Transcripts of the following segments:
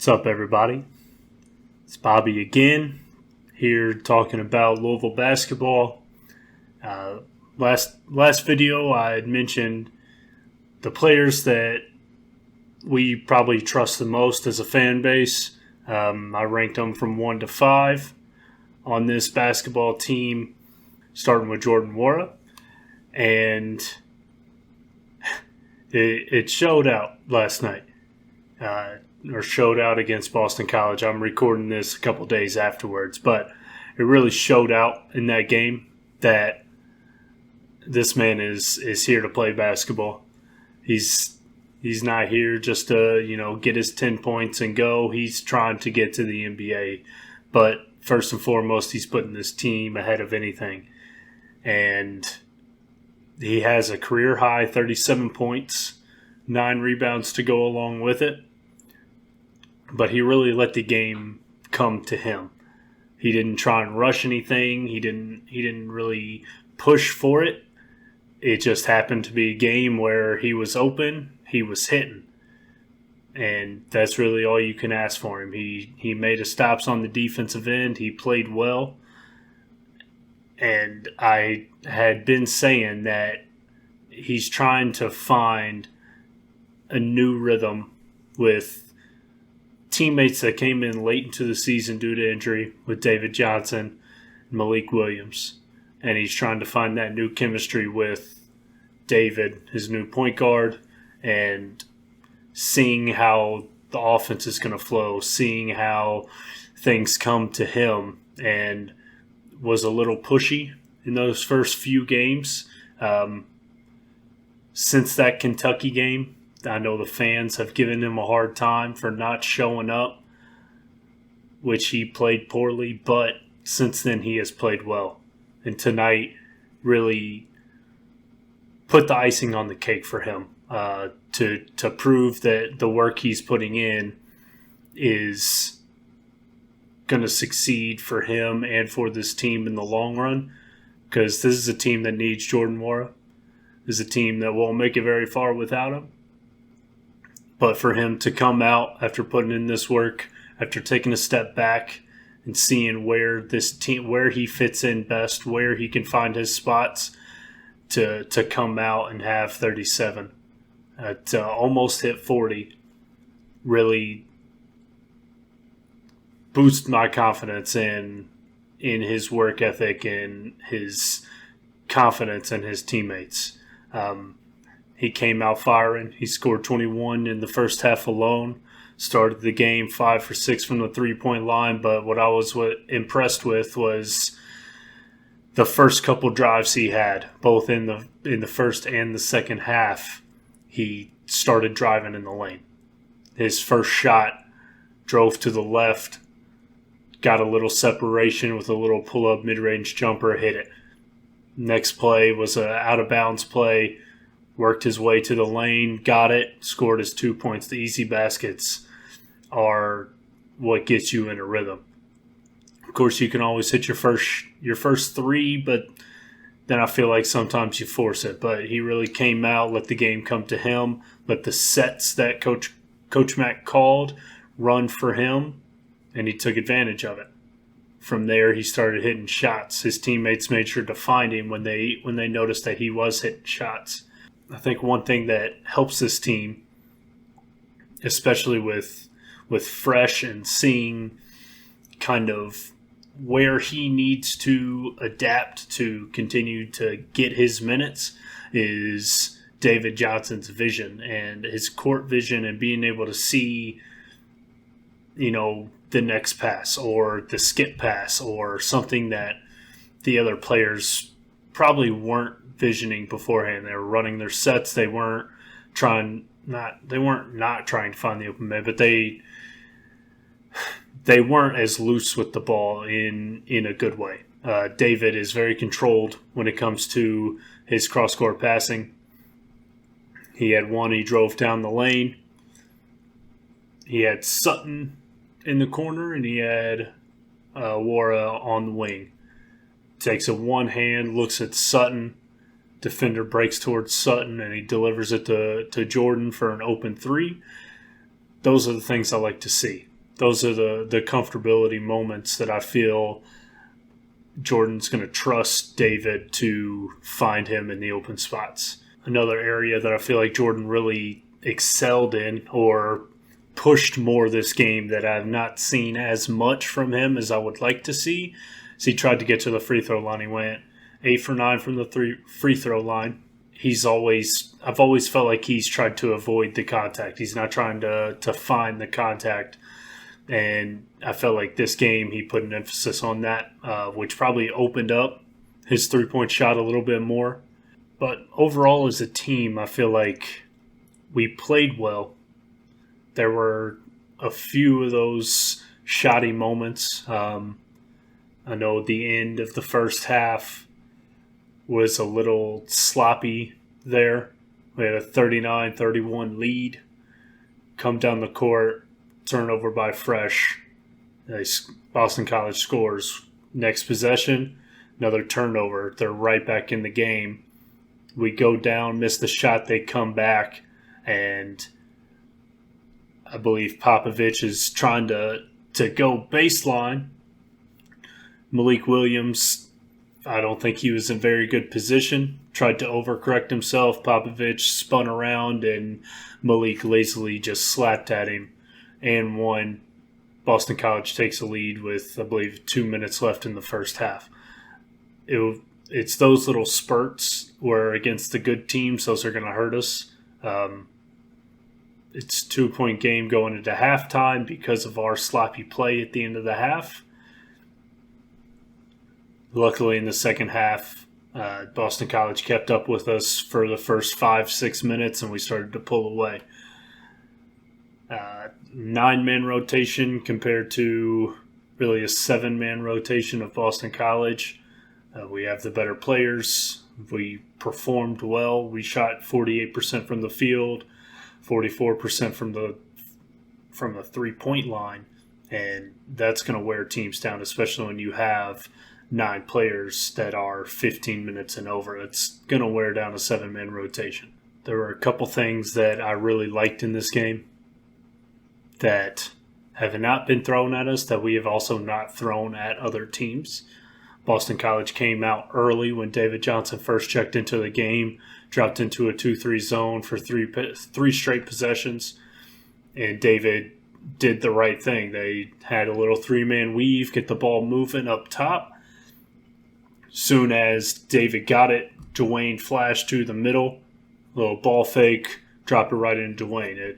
What's up, everybody? It's Bobby again, here talking about Louisville basketball. Last video, I had mentioned the players that we probably trust the most as a fan base. I ranked them from 1 to 5 on this basketball team, starting with Nwora, and it showed out last night. Or showed out against Boston College. I'm recording this a couple days afterwards, but it really showed out in that game that this man is here to play basketball. He's not here just to get his 10 points and go. He's trying to get to the NBA, but first and foremost, he's putting this team ahead of anything. And he has a career high 37 points, 9 rebounds to go along with it. But he really let the game come to him. He didn't try and rush anything. He didn't really push for it. It just happened to be a game where he was open, he was hitting. And that's really all you can ask for him. He made his stops on the defensive end. He played well. And I had been saying that he's trying to find a new rhythm with teammates that came in late into the season due to injury with David Johnson and Malik Williams. And he's trying to find that new chemistry with David, his new point guard, and seeing how the offense is going to flow, seeing how things come to him, and was a little pushy in those first few games. Since that Kentucky game, I know the fans have given him a hard time for not showing up, which he played poorly, but since then he has played well. And tonight really put the icing on the cake for him to prove that the work he's putting in is going to succeed for him and for this team in the long run, because this is a team that needs Nwora. This is a team that won't make it very far without him. But for him to come out after putting in this work, after taking a step back and seeing where this team, where he fits in best, where he can find his spots, to come out and have 37, to almost hit 40, really boost my confidence in his work ethic and his confidence in his teammates. He came out firing. He scored 21 in the first half alone. Started the game 5 for 6 from the three-point line. But what I was impressed with was the first couple drives he had, both in the first and the second half. He started driving in the lane. His first shot drove to the left, got a little separation with a little pull-up mid-range jumper, hit it. Next play was an out-of-bounds play. Worked his way to the lane, got it, scored his 2 points. The easy baskets are what gets you in a rhythm. Of course, you can always hit your first three, but then I feel like sometimes you force it. But he really came out, let the game come to him, let the sets that Coach Mack called run for him, and he took advantage of it. From there, he started hitting shots. His teammates made sure to find him when they noticed that he was hitting shots. I think one thing that helps this team, especially with Fresh and seeing kind of where he needs to adapt to continue to get his minutes, is David Johnson's vision and his court vision and being able to see, the next pass or the skip pass or something that the other players probably weren't visioning beforehand. They were running their sets. They weren't not trying to find the open man, but they weren't as loose with the ball in a good way. David is very controlled when it comes to his cross-court passing. He had one, he drove down the lane. He had Sutton in the corner, and he had Nwora on the wing. Takes a one hand, looks at Sutton, defender breaks towards Sutton, and he delivers it to Jordan for an open three. Those are the things I like to see. Those are the comfortability moments that I feel Jordan's going to trust David to find him in the open spots. Another area that I feel like Jordan really excelled in or pushed more this game that I've not seen as much from him as I would like to see. So he tried to get to the free throw line. He went 8 for 9 from the free throw line. I've always felt like he's tried to avoid the contact. He's not trying to find the contact. And I felt like this game he put an emphasis on that, which probably opened up his three-point shot a little bit more. But overall as a team, I feel like we played well. There were a few of those shoddy moments. I know the end of the first half was a little sloppy there. We had a 39-31 lead. Come down the court, turnover by Fresh. Boston College scores. Next possession, another turnover. They're right back in the game. We go down, miss the shot, they come back, and I believe Popovich is trying to go baseline. Malik Williams, I don't think he was in very good position. Tried to overcorrect himself. Popovich spun around, and Malik lazily just slapped at him and won. Boston College takes a lead with, I believe, 2 minutes left in the first half. It's those little spurts where against the good teams, those are going to hurt us. It's a 2-point game going into halftime because of our sloppy play at the end of the half. Luckily, in the second half, Boston College kept up with us for the first 5-6 minutes, and we started to pull away. 9-man rotation compared to really a 7-man rotation of Boston College. We have the better players. We performed well. We shot 48% from the field, 44% from the three-point line, and that's going to wear teams down, especially when you have 9 players that are 15 minutes and over. It's going to wear down a 7-man rotation. There were a couple things that I really liked in this game that have not been thrown at us that we have also not thrown at other teams. Boston College came out early when David Johnson first checked into the game, dropped into a 2-3 zone for three straight possessions, and David did the right thing. They had a little 3-man weave, get the ball moving up top. Soon as David got it, Dwayne flashed to the middle, little ball fake, dropped it right into Dwayne.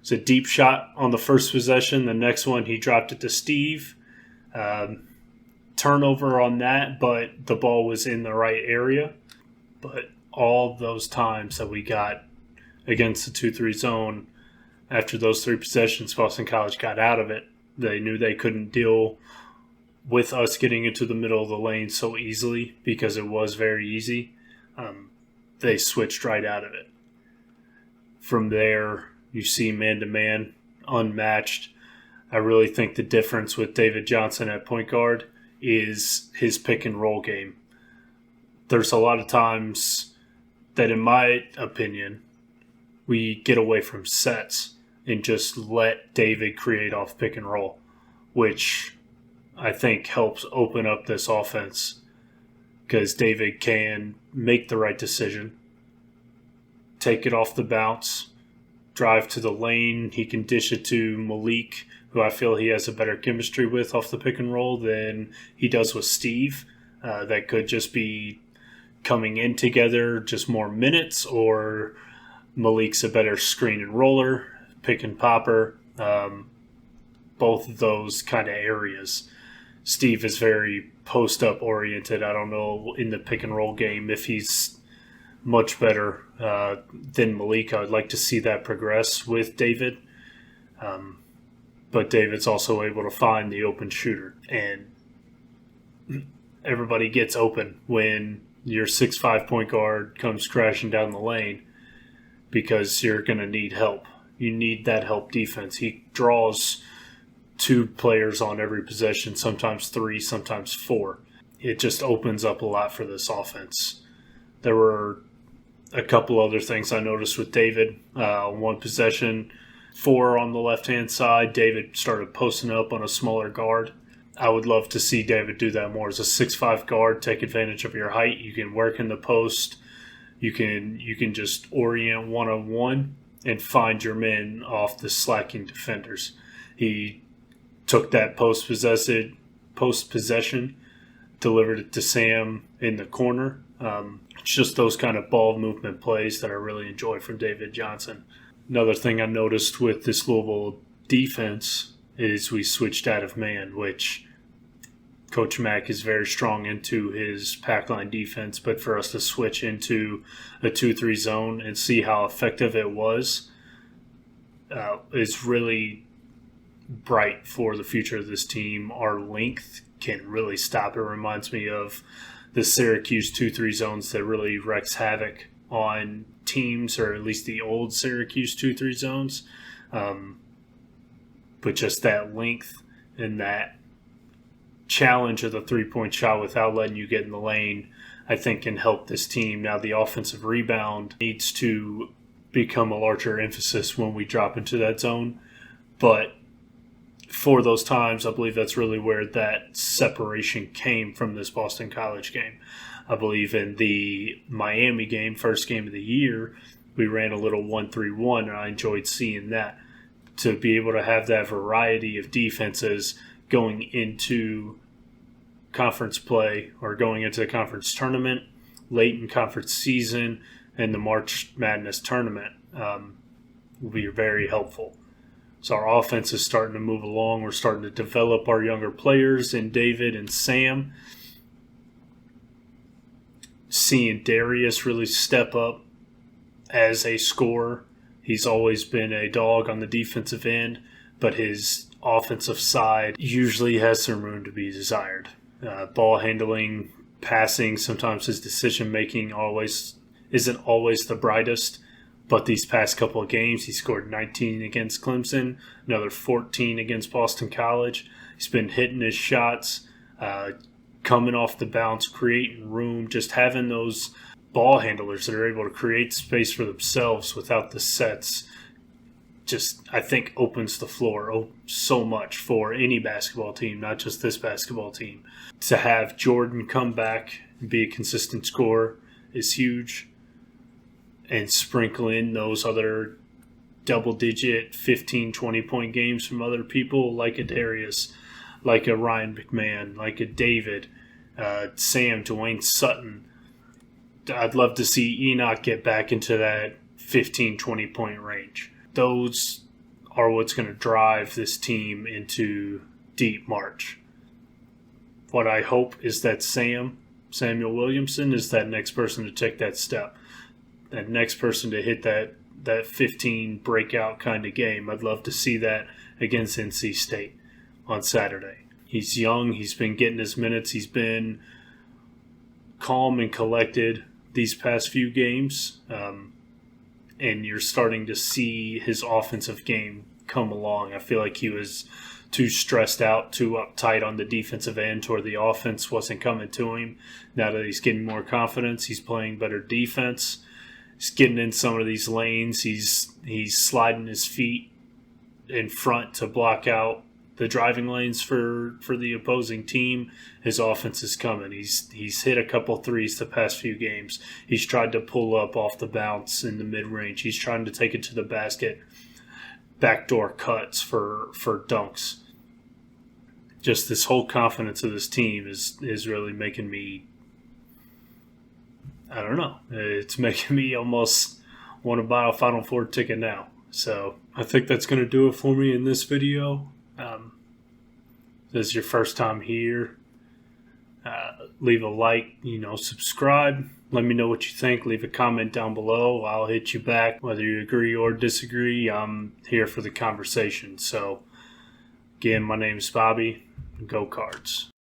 It's a deep shot on the first possession. The next one, he dropped it to Steve. Turnover on that, but the ball was in the right area. But all those times that we got against the 2-3 zone, after those 3 possessions, Boston College got out of it. They knew they couldn't deal with us getting into the middle of the lane so easily because it was very easy. They switched right out of it. From there, you see man-to-man, unmatched. I really think the difference with David Johnson at point guard is his pick-and-roll game. There's a lot of times that, in my opinion, we get away from sets and just let David create off pick-and-roll, which I think helps open up this offense because David can make the right decision, take it off the bounce, drive to the lane. He can dish it to Malik, who I feel he has a better chemistry with off the pick and roll than he does with Steve. That could just be coming in together, just more minutes, or Malik's a better screen and roller, pick and popper, both of those kind of areas. Steve is very post-up oriented. I don't know in the pick and roll game if he's much better than Malik. I would like to see that progress with David. But David's also able to find the open shooter. And everybody gets open when your 6'5" point guard comes crashing down the lane because you're going to need help. You need that help defense. He draws 2 players on every possession, sometimes 3, sometimes 4. It just opens up a lot for this offense. There were a couple other things I noticed with David. One possession, 4 on the left-hand side. David started posting up on a smaller guard. I would love to see David do that more as a 6'5" guard. Take advantage of your height. You can work in the post. You can just orient one-on-one and find your men off the slacking defenders. He took that post-possession, delivered it to Sam in the corner. It's just those kind of ball movement plays that I really enjoy from David Johnson. Another thing I noticed with this Louisville defense is we switched out of man, which Coach Mack is very strong into his pack line defense, but for us to switch into a 2-3 zone and see how effective it was is really bright for the future of this team. Our length can really stop. It reminds me of the Syracuse 2-3 zones that really wreaks havoc on teams, or at least the old Syracuse 2-3 zones. But just that length and that challenge of the three-point shot without letting you get in the lane, I think can help this team. Now the offensive rebound needs to become a larger emphasis when we drop into that zone. But for those times, I believe that's really where that separation came from this Boston College game. I believe in the Miami game, first game of the year, we ran a little 1-3-1, and I enjoyed seeing that. To be able to have that variety of defenses going into conference play or going into the conference tournament, late in conference season, and the March Madness tournament will be very helpful. So our offense is starting to move along. We're starting to develop our younger players in David and Sam. Seeing Darius really step up as a scorer. He's always been a dog on the defensive end, but his offensive side usually has some room to be desired. Ball handling, passing, sometimes his decision-making isn't always the brightest. But these past couple of games, he scored 19 against Clemson, another 14 against Boston College. He's been hitting his shots, coming off the bounce, creating room, just having those ball handlers that are able to create space for themselves without the sets. Just, I think, opens the floor so much for any basketball team, not just this basketball team. To have Jordan come back and be a consistent scorer is huge. And sprinkle in those other double-digit 15, 20-point games from other people like a Darius, like a Ryan McMahon, like a David, Sam, Dwayne Sutton. I'd love to see Enoch get back into that 15, 20-point range. Those are what's going to drive this team into deep March. What I hope is that Samuel Williamson, is that next person to take that step. That next person to hit that 15 breakout kind of game. I'd love to see that against NC State on Saturday. He's young. He's been getting his minutes. He's been calm and collected these past few games. And you're starting to see his offensive game come along. I feel like he was too stressed out, too uptight on the defensive end to where the offense wasn't coming to him. Now that he's getting more confidence, he's playing better defense. He's getting in some of these lanes. He's sliding his feet in front to block out the driving lanes for the opposing team. His offense is coming. He's hit a couple threes the past few games. He's tried to pull up off the bounce in the mid-range. He's trying to take it to the basket. Backdoor cuts for dunks. Just this whole confidence of this team is really making me, I don't know. It's making me almost want to buy a Final Four ticket now. So I think that's going to do it for me in this video. If this is your first time here, leave a like, subscribe. Let me know what you think. Leave a comment down below. I'll hit you back. Whether you agree or disagree, I'm here for the conversation. So again, my name's Bobby. Go Cards.